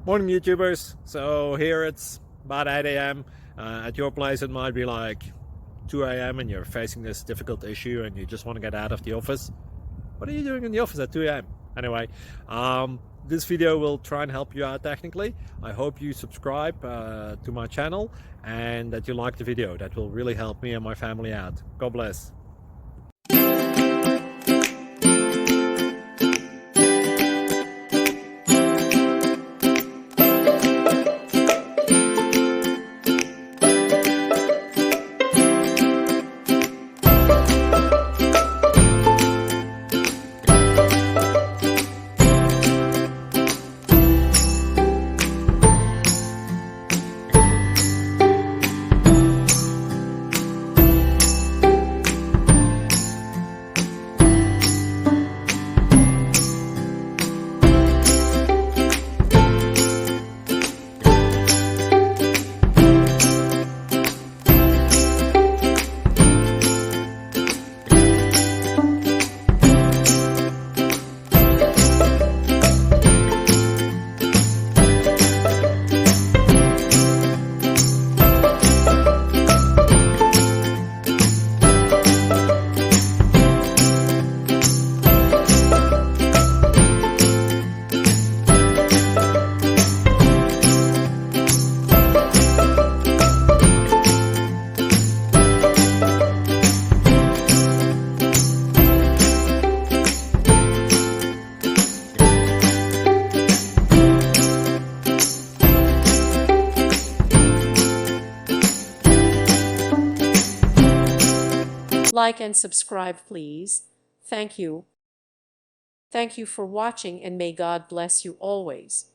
Morning, YouTubers. So here it's about 8 a.m. At your place, it might be like 2 a.m. and you're facing this difficult issue and you just want to get out of the office. What are you doing in the office at 2 a.m.? Anyway, this video will try and help you out technically. I hope you subscribe to my channel and that you like the video. That will really help me and my family out. God bless. Like and subscribe, please. Thank you. Thank you for watching, and may God bless you always.